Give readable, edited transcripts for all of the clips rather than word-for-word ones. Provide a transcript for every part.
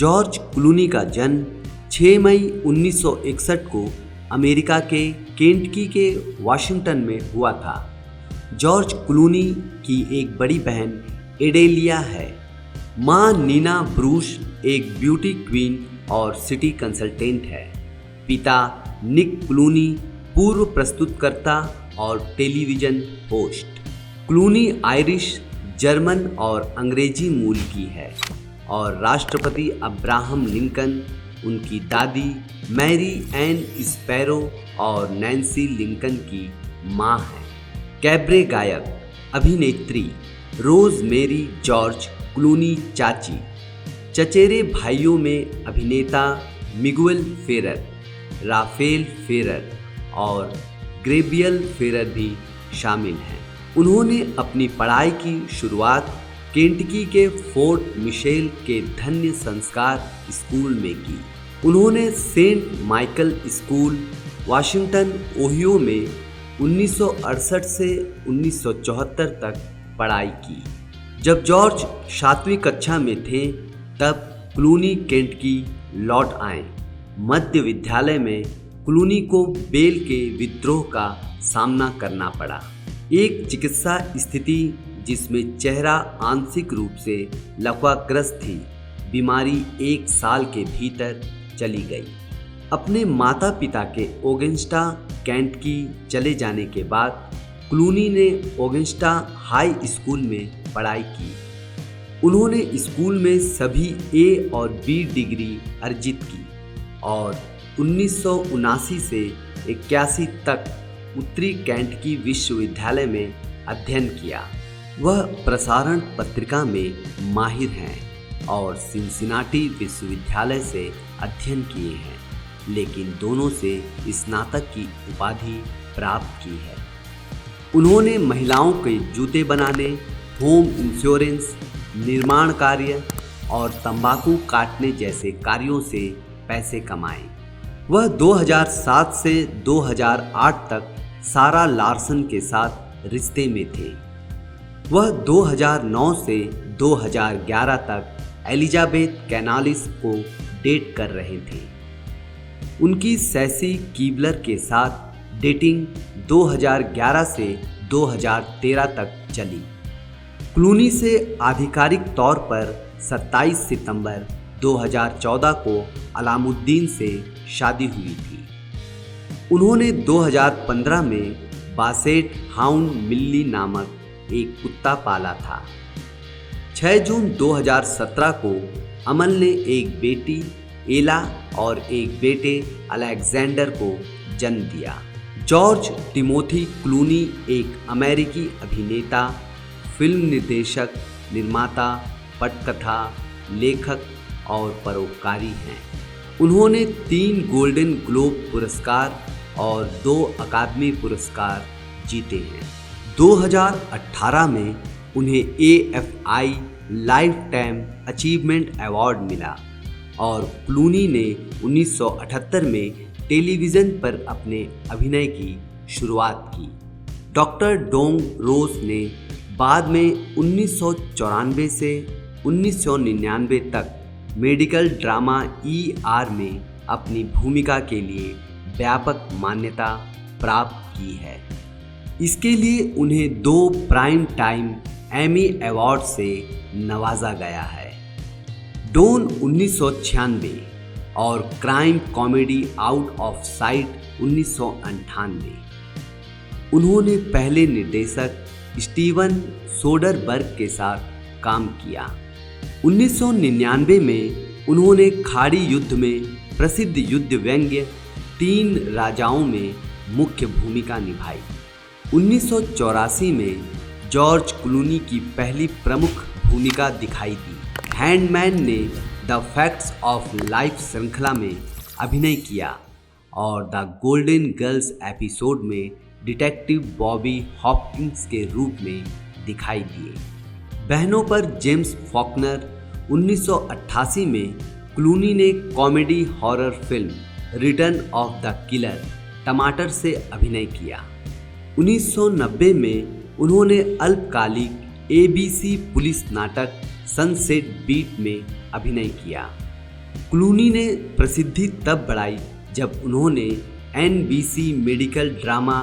George Clooney का जन्म 6 मई 1961 को अमेरिका के केंटकी के वाशिंगटन में हुआ था। जॉर्ज क्लूनी की एक बड़ी बहन एडेलिया है। मां नीना ब्रूश एक ब्यूटी क्वीन और सिटी कंसल्टेंट है। पिता निक क्लूनी पूर्व प्रस्तुतकर्ता और television host. Clooney Irish, German और अंग्रेजी मूल की है और राष्ट्रपति अब्राहम लिंकन, उनकी दादी मैरी एन स्पैरो और नैन्सी लिंकन की मां है। कैबरे गायक, अभिनेत्री रोज मेरी जॉर्ज क्लूनी चाची। चचेरे भाइयों में अभिनेता मिगुएल फेरर, राफेल फेरर और ग्रेबियल फेरर भी शामिल हैं। उन्होंने अपनी पढ़ाई की शुरुआत केंटकी के फोर्ट मिशेल के धन्य संस्कार स्कूल में की। उन्होंने Saint Michael school, Washington, Ohio में 1968 से 1974 तक पढ़ाई की। जब जॉर्ज 7वीं कक्षा में थे तब क्लूनी केंटकी लौट आए। मध्य विद्यालय में क्लूनी को बेल के विद्रोह का सामना करना पड़ा, एक चिकित्सा स्थिति जिसमें चेहरा आंशिक रूप से लकवाग्रस्त थी। बीमारी 1 साल के भीतर चली गई। अपने माता पिता के ओगेंस्टा केंटकी चले जाने के बाद क्लूनी ने ओगेंस्टा हाई स्कूल में पढ़ाई की। उन्होंने स्कूल में सभी A और B डिग्री अर्जित की और 1979 से 81 तक उत्तरी केंटकी विश्वविद्यालय में अध्ययन किया। वह प्रसारण पत्रिका में माहिर हैं और सिनसिनाटी विश्वविद्यालय से अध्ययन किए हैं, लेकिन दोनों से स्नातक की उपाधि प्राप्त की है। उन्होंने महिलाओं के जूते बनाने, होम इंश्योरेंस, निर्माण कार्य और तंबाकू काटने जैसे कार्यों से पैसे कमाए। वह 2007 से 2008 तक सारा लार्सन के साथ रिश्ते में थे। वह 2009 से 2011 तक एलिजाबेथ कैनालिस को डेट कर रहे थे। उनकी सैसी कीबलर के साथ डेटिंग 2011 से 2013 तक चली। क्लूनी से आधिकारिक तौर पर 27 सितंबर 2014 को अलामुद्दीन से शादी हुई थी। उन्होंने 2015 में बासेट हाउंड मिल्ली नामक एक कुत्ता पाला था। 6 जून 2017 को अमल ने एक बेटी एला और एक बेटे अलेक्जेंडर को जन्म दिया। जॉर्ज टिमोथी क्लूनी एक अमेरिकी अभिनेता, फिल्म निर्देशक, निर्माता, पटकथा, लेखक और परोपकारी हैं। उन्होंने 3 गोल्डन ग्लोब पुरस्कार और 2 अकादमी पुरस्कार जीते हैं। 2018 में उन्हें AFI life time achievement award मिला और क्लूनी ने 1978 में टेलीविज़न पर अपने अभिनय की शुरुआत की। डॉक्टर डोंग रोस ने बाद में 1994 से 1999 तक मेडिकल ड्रामा ER में अपनी भूमिका के लिए व्यापक मान्यता प्राप्त की है। इसके लिए उन्हें 2 प्राइम टाइम एमी अवार्ड से नवाजा गया है। डॉन 1996 और crime comedy out of site 1998। उन्होंने पहले निर्देशक स्टीवन सोडरबर्ग के साथ काम किया। 1999 में उन्होंने खाड़ी युद्ध में प्रसिद्ध युद्ध व्यंग्य 3 राजाओं में मुख्य भूमिका निभाई। 1984 में जॉर्ज क्लूनी की पहली प्रमुख भूमिका दिखाई दी। हैंडमैन ने द फैक्ट्स ऑफ लाइफ श्रृंखला में अभिनय किया और द गोल्डन गर्ल्स एपिसोड में डिटेक्टिव बॉबी हॉपकिंस के रूप में दिखाई दिए। बहनों पर जेम्स फॉकनर 1988 में क्लूनी ने comedy horror film written of the killer टमाटर से अभिनय किया। 1990 में उन्होंने अल्पकालिक ABC पुलिस नाटक सनसेट बीट में अभिनय किया। क्लूनी ने प्रसिद्धि तब बढ़ाई जब उन्होंने NBC मेडिकल ड्रामा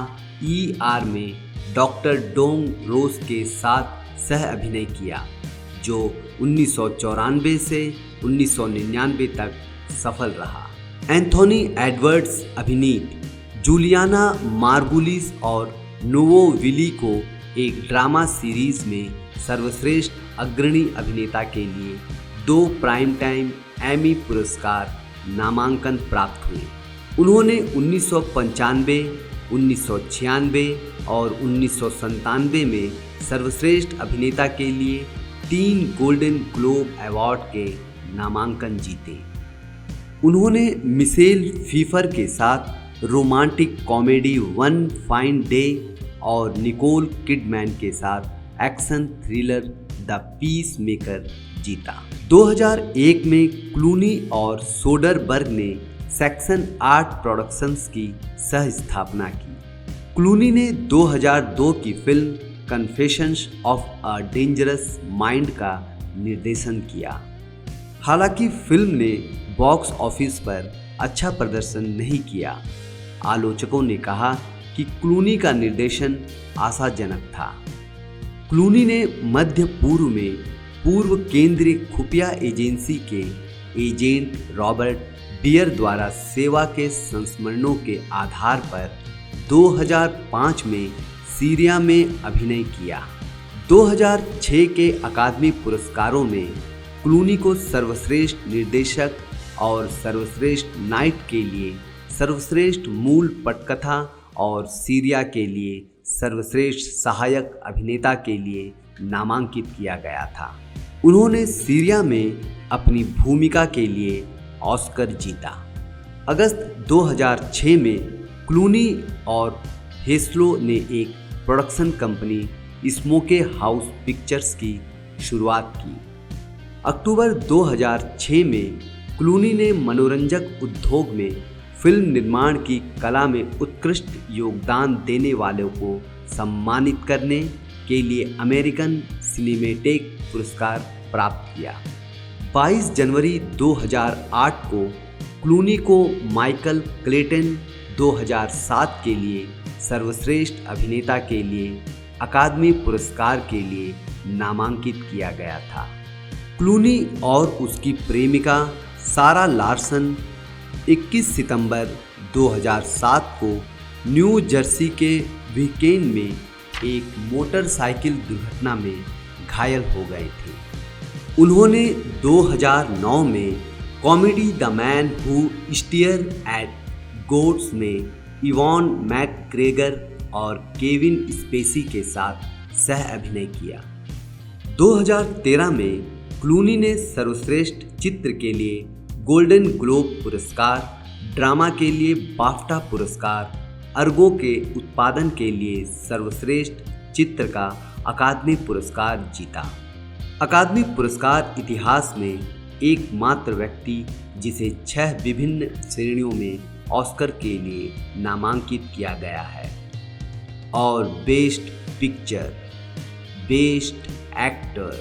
ER में डॉक्टर डोंग रोज के साथ सह अभिनय किया, जो 1994 से 1999 तक सफल रहा। एंथोनी एडवर्ड्स अभिनीत जूलियाना मार्गुलिस और नोवो विली को एक ड्रामा सीरीज में सर्वश्रेष्ठ अग्रणी अभिनेता के लिए 2 प्राइम टाइम एमी पुरस्कार नामांकन प्राप्त हुए। उन्होंने 1995, 1996 और 1997 में सर्वश्रेष्ठ अभिनेता के लिए 3 गोल्डन ग्लोब अवार्ड के नामांकन जीते। उन्होंने मिशेल फीफर के साथ romantic comedy one fine day और निकोल किडमैन के साथ action thriller the peace maker जीता। 2001 में क्लूनी और सोडरबर्ग ने सेक्शन 8 प्रोडक्शंस की सह स्थापना की। क्लूनी ने 2002 की film confessions of a dangerous mind का निर्देशन किया। हालांकि फिल्म ने बॉक्स ऑफिस पर अच्छा प्रदर्शन नहीं किया। आलोचकों ने कहा कि क्लूनी का निर्देशन आशाजनक था। क्लूनी ने मध्य पूर्व में पूर्व केंद्रीय खुफिया एजेंसी के एजेंट रॉबर्ट बियर द्वारा सेवा के संस्मरणों के आधार पर 2005 में सीरिया में अभिनय किया। 2006 के अकादमी पुरस्कारों में क्लूनी को सर्वश्रेष्ठ निर्देशक और सर्वश्रेष्ठ नाइट के लिए, सर्वश्रेष्ठ मूल पटकथा और सीरिया के लिए सर्वश्रेष्ठ सहायक अभिनेता के लिए नामांकित किया गया था। उन्होंने सीरिया में अपनी भूमिका के लिए ऑस्कर जीता। अगस्त 2006 में क्लूनी और हेस्लो ने एक production company smoky house pictures की शुरुआत की। अक्टूबर 2006 में क्लूनी ने मनोरंजक उद्योग में फिल्म निर्माण की कला में उत्कृष्ट योगदान देने वालों को सम्मानित करने के लिए अमेरिकन सिनेमैटेक पुरस्कार प्राप्त किया। 22 जनवरी 2008 को क्लूनी को माइकल क्लेटन 2007 के लिए सर्वश्रेष्ठ अभिनेता के लिए अकादमी पुरस्कार के लिए नामांकित किया गया था। क्लूनी और उसकी प्रेमिका सारा लार्सन 21 सितंबर 2007 को न्यू जर्सी के वीकेंड में एक मोटरसाइकिल दुर्घटना में घायल हो गए थे। उन्होंने 2009 में comedy the man who stare at goats में इवॉन मैकग्रेगर और केविन स्पेसी के साथ सह अभिनय किया। 2013 में क्लूनी ने सर्वश्रेष्ठ चित्र के लिए गोल्डन ग्लोब पुरस्कार, ड्रामा के लिए बाफ्टा पुरस्कार, अर्गो के उत्पादन के लिए सर्वश्रेष्ठ चित्र का अकादमी पुरस्कार जीता। अकादमी पुरस्कार इतिहास में एकमात्र व्यक्ति जिसे 6 विभिन्न श्रेणियों में ऑस्कर के लिए नामांकित किया गया है, और best picture, best actor,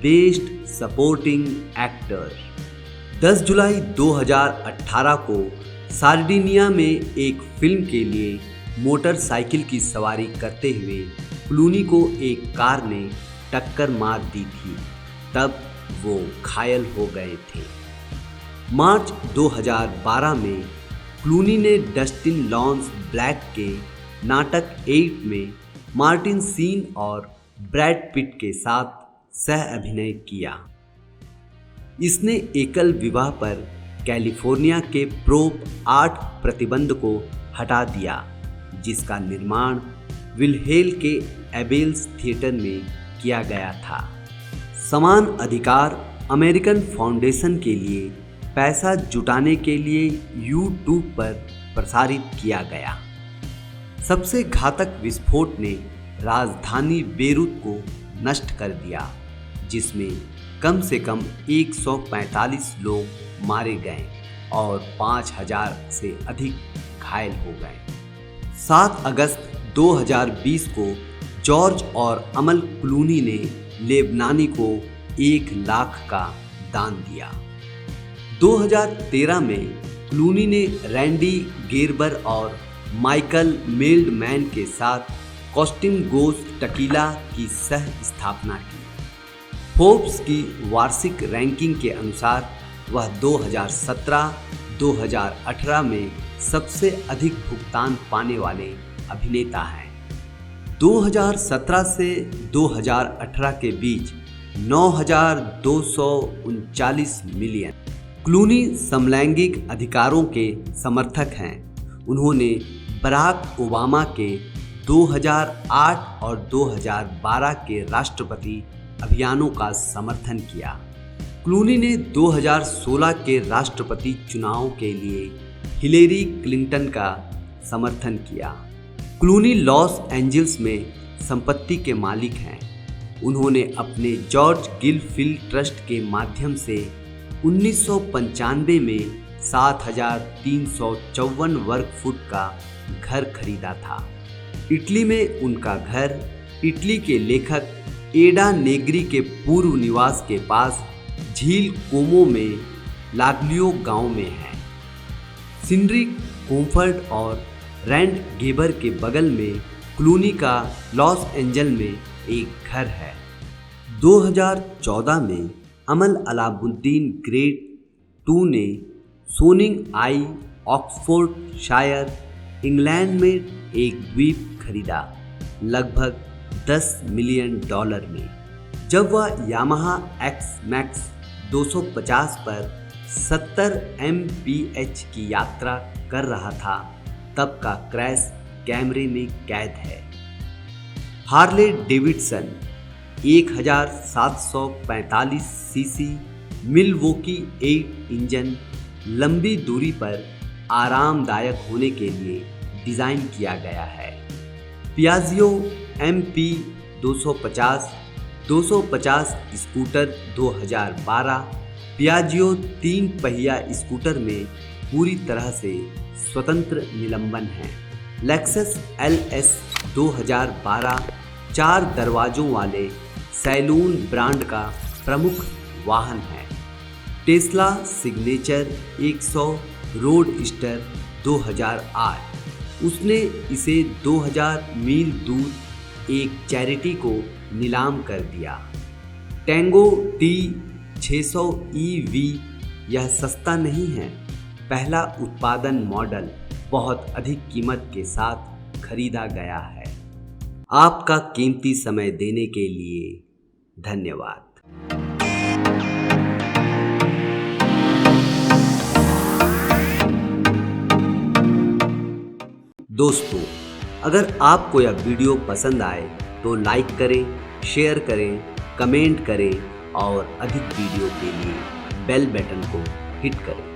best supporting actor. 10 जुलाई 2018 को सार्डिनिया में एक फिल्म के लिए मोटरसाइकिल की सवारी करते हुए क्लूनी को एक कार ने टक्कर मार दी थी, तब वो घायल हो गए थे। मार्च 2012 में क्लूनी ने डस्टिन लॉन्स ब्लैक के नाटक 8 में मार्टिन सीन और ब्रैड पिट के साथ सह अभिनय किया। इसने एकल विवाह पर कैलिफोर्निया के प्रोप 8 प्रतिबंध को हटा दिया, जिसका निर्माण विलहेल के एबेल्स थिएटर में किया गया था। समान अधिकार अमेरिकन फाउंडेशन के लिए पैसा जुटाने के लिए YouTube पर प्रसारित किया गया। सबसे घातक विस्फोट ने राजधानी बेरूत को नष्ट कर दिया, जिसमें कम से कम 145 लोग मारे गए और 5000 से अधिक घायल हो गए। 7 अगस्त 2020 को जॉर्ज और अमल क्लूनी ने लेबनानी को 1 लाख का दान दिया। 2013 में क्लूनी ने रैंडी गेरबर और माइकल मेल्डमैन के साथ कॉस्टिंगोस टकीला की सह स्थापना की। फोर्ब्स की वार्षिक रैंकिंग के अनुसार वह 2017-2018 में सबसे अधिक भुगतान पाने वाले अभिनेता हैं। 2017 से 2018 के बीच 9,239 मिलियन। क्लूनी समलैंगिक अधिकारों के समर्थक हैं। उन्होंने बराक ओबामा के 2008 और 2012 के राष्ट्रपति अभियानों का समर्थन किया। क्लूनी ने 2016 के राष्ट्रपति चुनाव के लिए हिलेरी क्लिंटन का समर्थन किया। क्लूनी लॉस एंजल्स में संपत्ति के मालिक हैं। उन्होंने अपने जॉर्ज गिलफिल्ड ट्रस्ट के माध्यम से 1995 में 7,354 वर्ग फुट का घर खरीदा था। इटली में उनका घर इटली के लेखक एडा नेग्री के पूर्व निवास के पास झील कोमो में लाग्लियो गांव में है। सिंड्री कोमफर्ड और रैंड गेबर के बगल में क्लूनी का लॉस एंजल में एक घर है। 2014 में अमल अलाउद्दीन ग्रेट 2 ने सोनिंग आई ऑक्सफोर्डशायर इंग्लैंड में एक द्वीप खरीदा लगभग $10 मिलियन में। जब वह यामाहा XMAX 250 पर 70 mph की यात्रा कर रहा था तब का क्रैश कैमरे में कैद है। Harley Davidson 1745 CC Milwaukee 8 engine लंबी दूरी पर आरामदायक होने के लिए डिज़ाइन किया गया है। पियाजियो MP 250 स्कूटर 2012 पियाजियो 3 पहिया स्कूटर में पूरी तरह से स्वतंत्र निलंबन है। लेक्सस LS 2012 4 दरवाजों वाले सैलून ब्रांड का प्रमुख वाहन है। टेस्ला सिग्नेचर 100 रोडस्टर 2008 उसने इसे 2000 मील दूर एक चैरिटी को नीलाम कर दिया। टैंगो T600 EV यह सस्ता नहीं है। पहला उत्पादन मॉडल बहुत अधिक कीमत के साथ खरीदा गया है। आपका कीमती समय देने के लिए धन्यवाद। दोस्तों, अगर आपको यह वीडियो पसंद आए तो लाइक करें, शेयर करें, कमेंट करें और अधिक वीडियो के लिए बेल बटन को हिट करें।